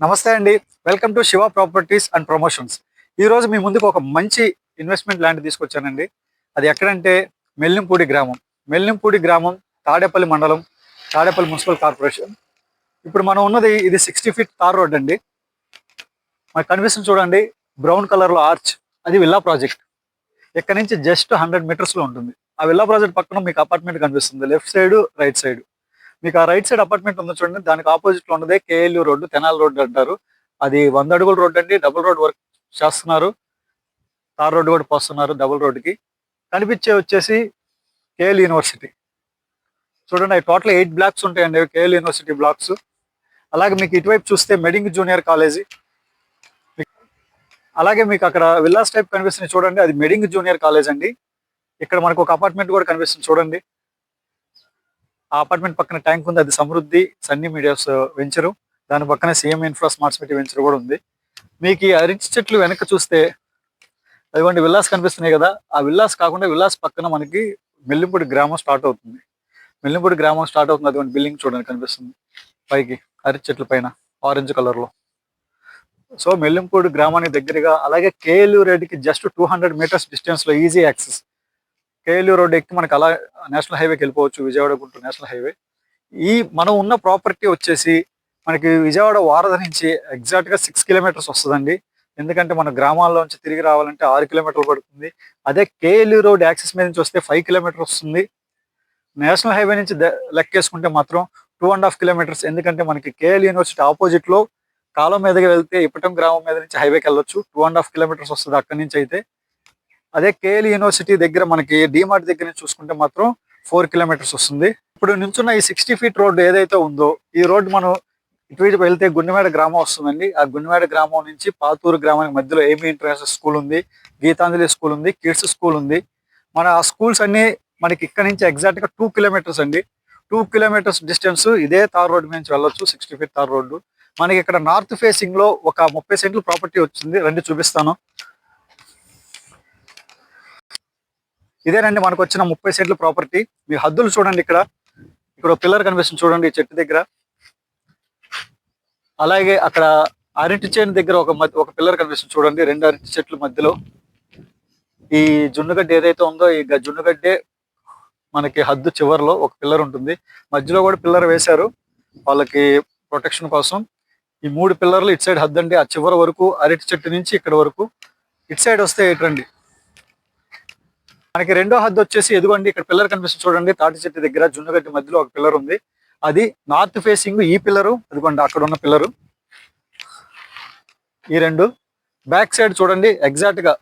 నమస్తే అండి. Welcome to Shiva properties and promotions. ఈరోజు మీ ముందుకు ఒక మంచి ఇన్వెస్ట్మెంట్ ల్యాండ్ తీసుకొచ్చానండి. అది ఎక్కడంటే మెల్లింపూడి గ్రామం. మెల్లింపూడి గ్రామం, తాడేపల్లి మండలం, తాడేపల్లి మున్సిపల్ కార్పొరేషన్. ఇప్పుడు మనం ఉన్నది ఇది 60 ఫీట్ తార్ రోడ్ అండి. మనకు కనిపిస్తుంది చూడండి, బ్రౌన్ కలర్లో ఆర్చ్. అది విల్లా ప్రాజెక్ట్. ఇక్కడ నుంచి జస్ట్ 100 మీటర్స్లో ఉంటుంది. ఆ విల్లా ప్రాజెక్ట్ పక్కన మీకు అపార్ట్మెంట్ కనిపిస్తుంది, లెఫ్ట్ సైడ్ రైట్ సైడ్. మీకు ఆ రైట్ సైడ్ అపార్ట్మెంట్ ఉంది చూడండి, దానికి ఆపోజిట్ లో ఉన్నదే కేఎల్యూ రోడ్డు, తెనాలి రోడ్డు అంటారు. అది 100 అడుగుల రోడ్డు అండి. డబుల్ రోడ్ వర్క్ చేస్తున్నారు, తార్ రోడ్డు కూడా పోస్తున్నారు డబుల్ రోడ్డుకి. కనిపించే వచ్చేసి కేఎల్ యూనివర్సిటీ. చూడండి, అవి టోటల్ 8 బ్లాక్స్ ఉంటాయండి, కేఎల్ యూనివర్సిటీ బ్లాక్స్. అలాగే మీకు ఇటువైపు చూస్తే మెడింగ్ జూనియర్ కాలేజీ. అలాగే మీకు అక్కడ విల్లాస్ టైప్ కనిపిస్తుంది చూడండి, అది మెడింగ్ జూనియర్ కాలేజ్ అండి. ఇక్కడ మనకు ఒక అపార్ట్మెంట్ కూడా కనిపిస్తుంది చూడండి. ఆ అపార్ట్మెంట్ పక్కన ట్యాంక్ ఉంది, అది సమృద్ధి సన్నీ మీడియాస్ వెంచరు. దాని పక్కన CM infra smart city venture కూడా ఉంది. మీకు ఈ అరటి చెట్లు వెనక చూస్తే అదిగోండి విల్లాస్ కనిపిస్తున్నాయి కదా, ఆ విల్లాస్ కాకుండా విల్లాస్ పక్కన మనకి మెల్లింపూడి గ్రామం స్టార్ట్ అవుతుంది. మెల్లింపూడి గ్రామం స్టార్ట్ అవుతుంది, అదిగోండి బిల్డింగ్ చూడండి కనిపిస్తుంది పైకి అరటి చెట్ల పైన ఆరెంజ్ కలర్ లో. సో మెల్లింపూడి గ్రామానికి దగ్గరగా, అలాగే కేఎల్యూ రోడ్డుకి జస్ట్ 200 మీటర్స్ డిస్టెన్స్ లో ఈజీ యాక్సెస్. కేఎల్యూ రోడ్ ఎక్కి మనకి అలా నేషనల్ హైవేకి వెళ్ళిపోవచ్చు, విజయవాడ గుంటూరు నేషనల్ హైవే. ఈ మనం ఉన్న ప్రాపర్టీ వచ్చేసి మనకి విజయవాడ వారధి నుంచి ఎగ్జాక్ట్గా 6 కిలోమీటర్స్ వస్తుందండి. ఎందుకంటే మన గ్రామాల్లో నుంచి తిరిగి రావాలంటే 6 కిలోమీటర్లు పడుతుంది. అదే కేఎల్యూ రోడ్ యాక్సెస్ మీద నుంచి వస్తే 5 కిలోమీటర్స్ వస్తుంది. నేషనల్ హైవే నుంచి లెక్కేసుకుంటే మాత్రం 2.5 కిలోమీటర్స్. ఎందుకంటే మనకి కేఎల్ యూనివర్సిటీ ఆపోజిట్ లో కాలం మీదకి వెళ్తే ఇప్పటం గ్రామం మీద నుంచి హైవేకి వెళ్ళొచ్చు, 2.5 కిలోమీటర్స్ వస్తుంది అక్కడి నుంచి అయితే. అదే కేఎల్ యూనివర్సిటీ దగ్గర మనకి డిమార్ట్ దగ్గర నుంచి చూసుకుంటే మాత్రం 4 కిలోమీటర్స్ వస్తుంది. ఇప్పుడు నుంచున్న ఈ 60 ఫీట్ రోడ్డు ఏదైతే ఉందో, ఈ రోడ్డు మనం ఇటువైపు వెళ్తే గుండెమేడ గ్రామం వస్తుందండి. ఆ గుండెమేడ గ్రామం నుంచి పాతూరు గ్రామానికి మధ్యలో ఏమీ ఇంటర్నేషనల్ స్కూల్ ఉంది, గీతాంజలి స్కూల్ ఉంది, కిడ్స్ స్కూల్ ఉంది. మన ఆ స్కూల్స్ అన్ని మనకి ఇక్కడ నుంచి ఎగ్జాక్ట్ గా 2 కిలోమీటర్స్ అండి. 2 కిలోమీటర్స్ డిస్టెన్స్ ఇదే తార్ రోడ్డు నుంచి వెళ్ళొచ్చు, 60 ఫీట్ తార్ రోడ్డు. మనకి ఇక్కడ నార్త్ ఫేసింగ్ లో ఒక 30 సెంట్లు ప్రాపర్టీ వచ్చింది, రండి చూపిస్తాను. ఇదేనండి మనకు వచ్చిన 30 సెంట్ల ప్రాపర్టీ. మీ హద్దులు చూడండి, ఇక్కడ ఇక్కడ పిల్లర్ కనిపిస్తుంది చూడండి ఈ చెట్టు దగ్గర. అలాగే అక్కడ అరటి చేను దగ్గర ఒక పిల్లర్ కనిపిస్తుంది చూడండి, 2 అరటి చెట్ల మధ్యలో. ఈ జున్నుగడ్డ ఏదైతే ఉందో, ఈ జున్నుగడ్డే మనకి హద్దు చివరిలో ఒక పిల్లర్ ఉంటుంది. మధ్యలో కూడా పిల్లర్ వేశారు వాళ్ళకి ప్రొటెక్షన్ కోసం. ఈ 3 పిల్లర్లు ఇటు సైడ్ హద్దు అండి, ఆ చివరి వరకు అరటి చెట్టు నుంచి ఇక్కడ వరకు. ఇటు సైడ్ వస్తే ఇటండి మనకి రెండో హద్దు వచ్చేసి ఎదుగోండి, ఇక్కడ పిల్లర్ కనిపిస్తుంది చూడండి, తాటి చెట్టు దగ్గర జున్నుగడ్డి మధ్యలో ఒక పిల్లర్ ఉంది. అది నార్త్ ఫేసింగ్. ఈ పిల్లరు అదిగోండి అక్కడ ఉన్న పిల్లరు. ఈ 2 బ్యాక్ సైడ్ చూడండి, ఎగ్జాక్ట్ గా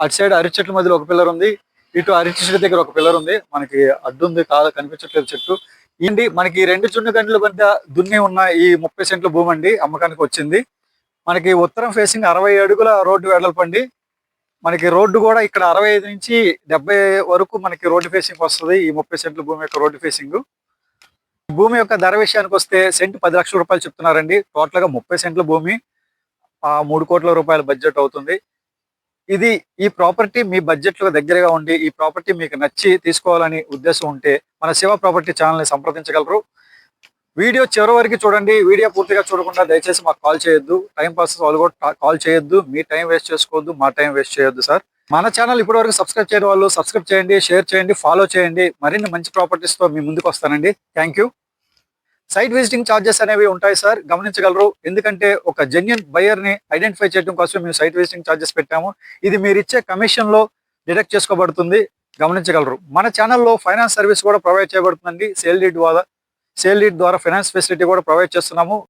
అటు సైడ్ అరటి చెట్ల మధ్యలో ఒక పిల్లర్ ఉంది, ఇటు అరటి చెట్టు దగ్గర ఒక పిల్లర్ ఉంది. మనకి అడ్డు ఉంది, కనిపించట్లేదు చెట్టు. ఏంటి మనకి ఈ 2 జున్నుగడ్డల మధ్య దున్ని ఉన్న ఈ 30 సెంట్ల భూమి అండి అమ్మకానికి వచ్చింది. మనకి ఉత్తరం ఫేసింగ్ 60 అడుగుల రోడ్డు వెడల్పండి. మనకి రోడ్డు కూడా ఇక్కడ 65 నుంచి 70 వరకు మనకి రోడ్డు ఫేసింగ్ వస్తుంది. ఈ 30 సెంట్ల భూమి యొక్క రోడ్డు ఫేసింగ్. భూమి యొక్క ధర విషయానికి వస్తే సెంట్ 10 లక్షల రూపాయలు చెప్తున్నారండి. టోటల్ గా 30 సెంట్ల భూమి 3 కోట్ల రూపాయల బడ్జెట్ అవుతుంది. ఇది ఈ ప్రాపర్టీ మీ బడ్జెట్ లో దగ్గరగా ఉండి ఈ ప్రాపర్టీ మీకు నచ్చి తీసుకోవాలని ఉద్దేశం ఉంటే మన శివ ప్రాపర్టీ ఛానల్ ని సంప్రదించగలరు. వీడియో చివరి వరకు చూడండి. వీడియో పూర్తిగా చూడకుండా దయచేసి మాకు కాల్ చేయొద్దు. టైం పాస్ వాళ్ళు కూడా కాల్ చేయొద్దు. మీ టైం వేస్ట్ చేసుకోవద్దు, మా టైం వేస్ట్ చేయొద్దు సార్. మన ఛానల్ ఇప్పటివరకు సబ్స్క్రైబ్ చేయని వాళ్ళు సబ్స్క్రైబ్ చేయండి, షేర్ చేయండి, ఫాలో చేయండి. మరిన్ని మంచి ప్రాపర్టీస్ తో మీ ముందుకు వస్తానండి. Thank you. Site visiting charges అనేవి ఉంటాయి సార్, గమనించగలరు. ఎందుకంటే ఒక జెన్యూన్ బయర్ ని ఐడెంటిఫై చేయడం కోసం మేము సైట్ విజిటింగ్ ఛార్జెస్ పెట్టాము. ఇది మీరు ఇచ్చే కమిషన్ లో డిడక్ట్ చేసుకోబడుతుంది, గమనించగలరు. మన ఛానల్లో ఫైనాన్స్ సర్వీస్ కూడా ప్రొవైడ్ చేయబడుతుందండి. సేల్ డీడ్ ద్వారా ఫైనాన్స్ ఫెసిలిటీ కూడా ప్రొవైడ్ చేస్తున్నాము.